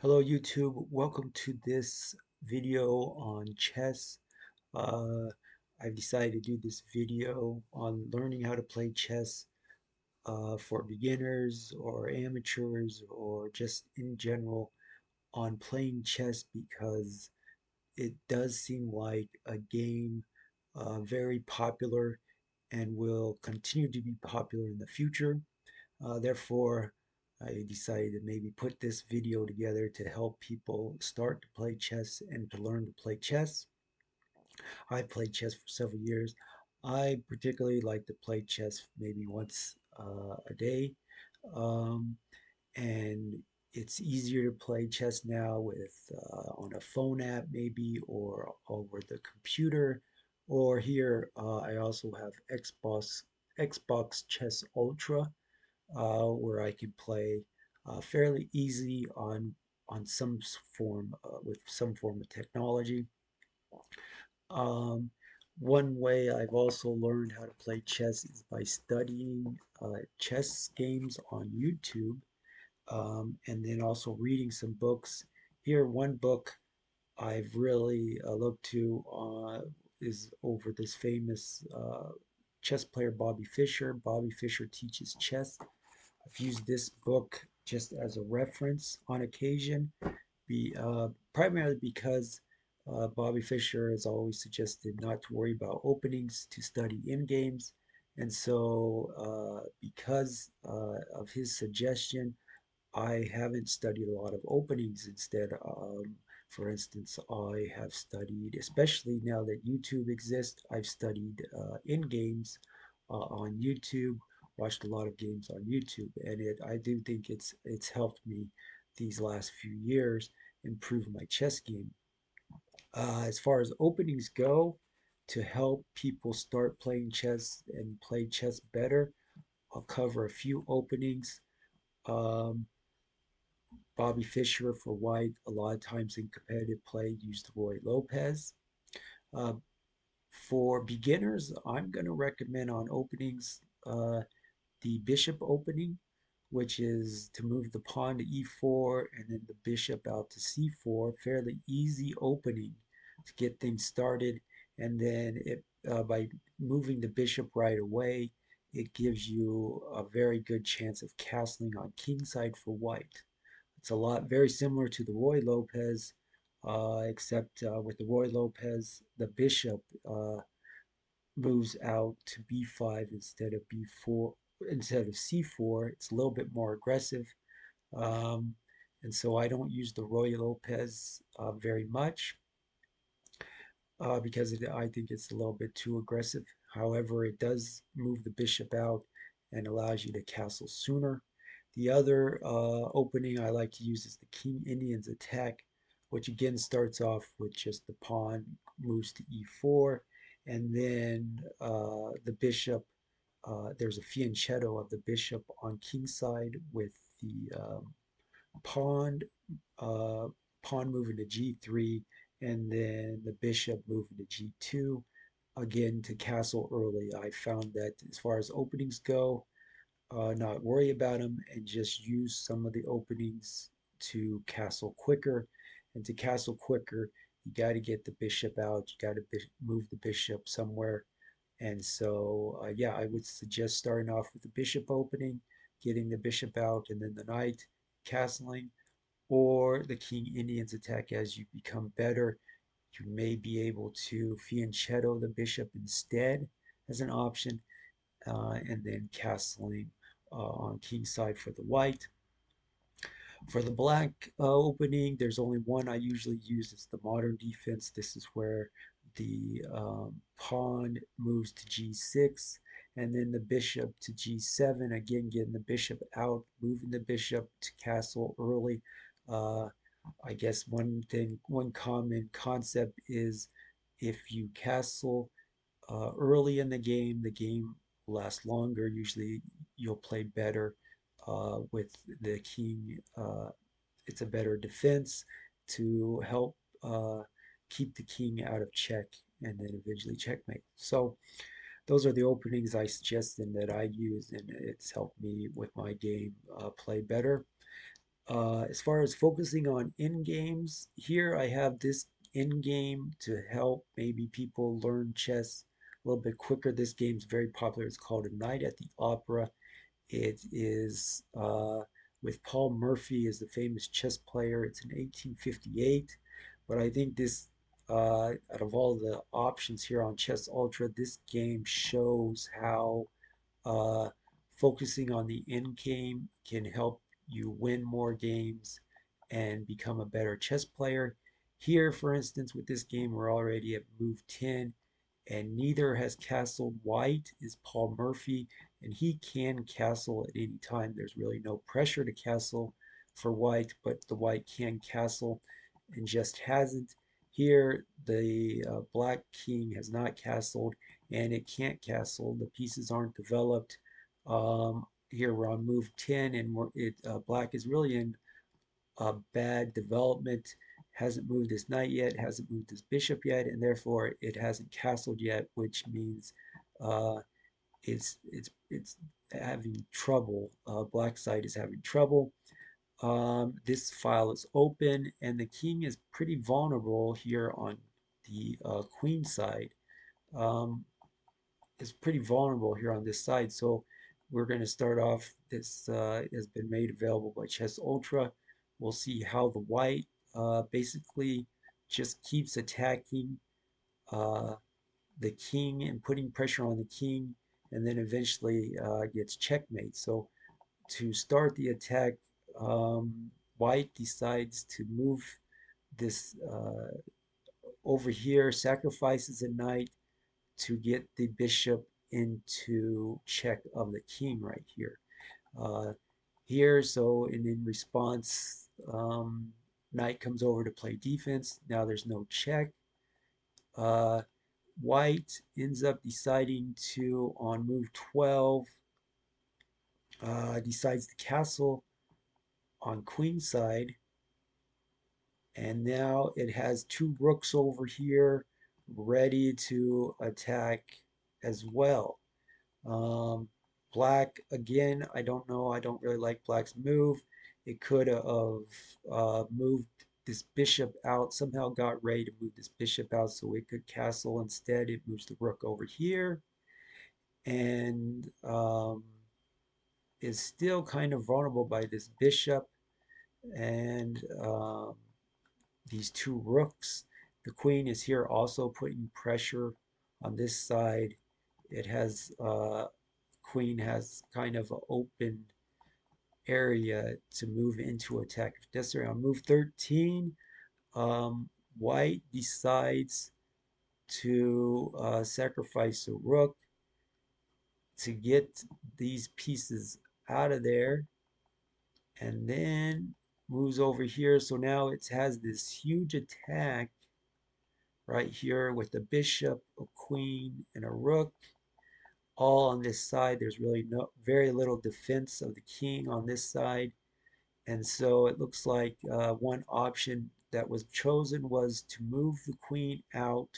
Hello YouTube, welcome to this video on chess. Uh, I've decided to do this video on learning how to play chess for beginners or amateurs or just in general on playing chess because it does seem like a game very popular and will continue to be popular in the future. Therefore, I decided to maybe put this video together to help people start to play chess and to learn to play chess. I played chess for several years. I particularly like to play chess maybe once a day. Um, and it's easier to play chess now with on a phone app maybe or over the computer. Or here I also have Xbox Chess Ultra where I can play fairly easy on some form with some form of technology. Um, One way I've also learned how to play chess is by studying chess games on YouTube, and then also reading some books. Here, one book I've really looked to is over this famous chess player Bobby Fischer. Bobby Fischer teaches chess. I've used this book just as a reference on occasion, primarily because Bobby Fischer has always suggested not to worry about openings, to study in games. And so, because of his suggestion, I haven't studied a lot of openings. Instead, for instance, I have studied, especially now that YouTube exists, I've studied in games on YouTube, watched a lot of games on YouTube, and I do think it's helped me these last few years improve my chess game. As far as openings go, to help people start playing chess and play chess better, I'll cover a few openings. Um, Bobby Fischer for white, a lot of times in competitive play, used Roy Lopez. Uh, for beginners, I'm going to recommend on openings the bishop opening, which is to move the pawn to e4 and then the bishop out to c4. Fairly easy opening to get things started. And then by moving the bishop right away, it gives you a very good chance of castling on kingside for white. It's a lot very similar to the Roy Lopez, except with the Roy Lopez, the bishop moves out to b5 instead of b4, instead of c4. It's a little bit more aggressive, um, and so I don't use the Roy Lopez very much because I think it's a little bit too aggressive. However, it does move the bishop out and allows you to castle sooner. The other opening I like to use is the King Indians attack, which again starts off with just the pawn moves to e4, and then the bishop. There's a fianchetto of the bishop on kingside with the pawn uh, pawn moving to g3, and then the bishop moving to g2. Again, to castle early. I found that as far as openings go, not worry about them and just use some of the openings to castle quicker. And to castle quicker, you got to get the bishop out. You got to move the bishop somewhere. And so, yeah, I would suggest starting off with the bishop opening, getting the bishop out, and then the knight castling, or the King Indians attack as you become better. You may be able to fianchetto the bishop instead as an option, and then castling on king side for the white. For the black opening, there's only one I usually use. It's the modern defense. This is where the pawn moves to g6 and then the bishop to g7. Again, getting the bishop out, moving the bishop to castle early. Uh, I guess one common concept is if you castle early in the game lasts longer. Usually, you'll play better with the king. It's a better defense to help keep the king out of check and then eventually checkmate. So those are the openings I suggest and that I use, and it's helped me with my game play better. As far as focusing on end games, here I have this end game to help maybe people learn chess a little bit quicker. This game's very popular. It's called A Night at the Opera. It is with Paul Murphy as the famous chess player. It's in 1858, but I think this, out of all the options here on Chess Ultra, this game shows how uh, focusing on the end game can help you win more games and become a better chess player. Here, for instance, with this game, we're already at move 10, and neither has castled. White is Paul Murphy, and he can castle at any time. There's really no pressure to castle for white, but the white can castle and just hasn't. Here, the black king has not castled, and it can't castle. The pieces aren't developed. Here we're on move 10, and black is really in bad development. Hasn't moved his knight yet, hasn't moved his bishop yet, and therefore it hasn't castled yet, which means uh, it's having trouble. Black side is having trouble. This file is open, and the king is pretty vulnerable here on the queen side. Um, is pretty vulnerable here on this side. So we're going to start off. This has been made available by Chess Ultra. We'll see how the white basically just keeps attacking uh, the king and putting pressure on the king, and then eventually gets checkmate. So to start the attack, white decides to move this over here, sacrifices a knight, to get the bishop into check of the king right here. Uh, so in response, knight comes over to play defense. Now there's no check. Uh, White ends up deciding to, on move 12, decides to castle on queen side. And now it has two rooks over here ready to attack as well. Um, Black, again, I don't know. I don't really like Black's move. It could have moved this bishop out, somehow got ready to move this bishop out so it could castle. Instead, it moves the rook over here and is still kind of vulnerable by this bishop and these two rooks. The queen is here also putting pressure on this side. It has queen has kind of an open area to move into attack. If necessary, on move 13, um, white decides to sacrifice a rook to get these pieces out of there, and then moves over here. So now it has this huge attack right here with the bishop, a queen, and a rook all on this side. There's really very little defense of the king on this side. And so it looks like one option that was chosen was to move the queen out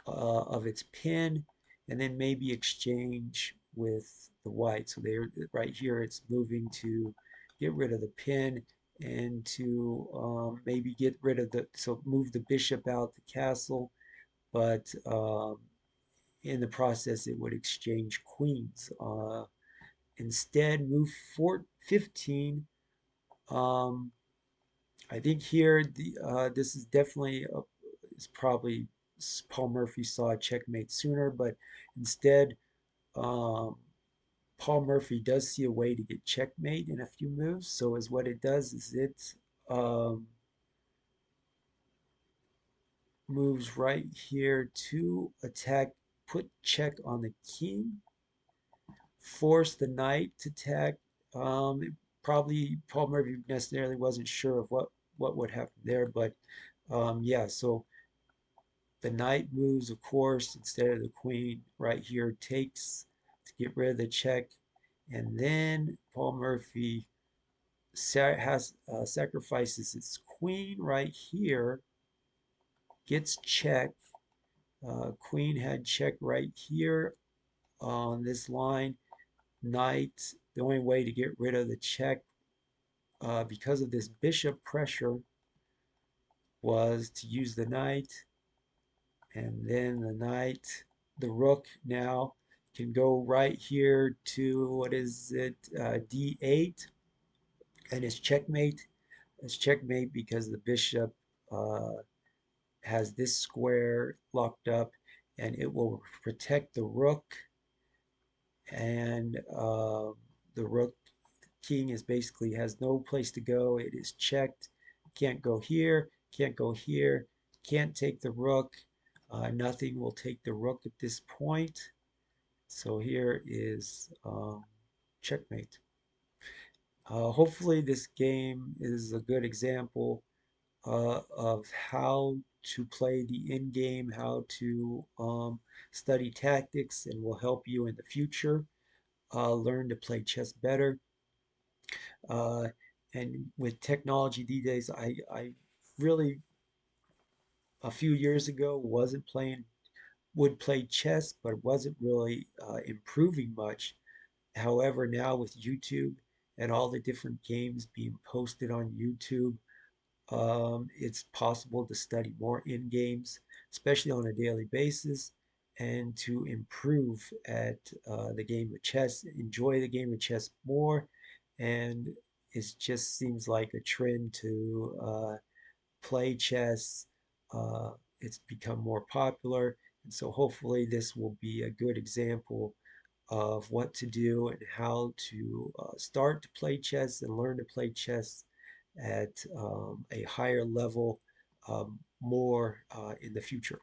of its pin and then maybe exchange with the white. So they're right here, it's moving to get rid of the pin and to maybe get rid of so move the bishop out the castle, but in the process it would exchange queens. Instead, move 15. Um, I think here this is definitely it's probably Paul Murphy saw a checkmate sooner, but instead um, Paul Murphy does see a way to get checkmate in a few moves. So is what it does is it um, moves right here to attack, put check on the king, force the knight to attack. Probably Paul Murphy necessarily wasn't sure of what would happen there, but yeah. So the knight moves, of course, instead of the queen. Right here takes to get rid of the check, and then Paul Murphy sacrifices his queen right here, gets check. Queen had check right here on this line. Knight, the only way to get rid of the check because of this bishop pressure, was to use the knight, and then the rook now can go right here to, what is it, d8, and it's checkmate. It's checkmate because the bishop uh, has this square locked up, and it will protect the rook, and the rook king is basically has no place to go. It is checked. Can't go here, can't go here, can't take the rook. Nothing will take the rook at this point. So here is checkmate. Hopefully this game is a good example of how to play the end game, how to study tactics, and will help you in the future learn to play chess better. Uh, and with technology these days, I really, a few years ago, would play chess, but wasn't really improving much. However, now with YouTube and all the different games being posted on YouTube, it's possible to study more in games, especially on a daily basis, and to improve at the game of chess, enjoy the game of chess more. And it just seems like a trend to play chess. Uh, it's become more popular. And so hopefully this will be a good example of what to do and how to start to play chess and learn to play chess at a higher level more in the future.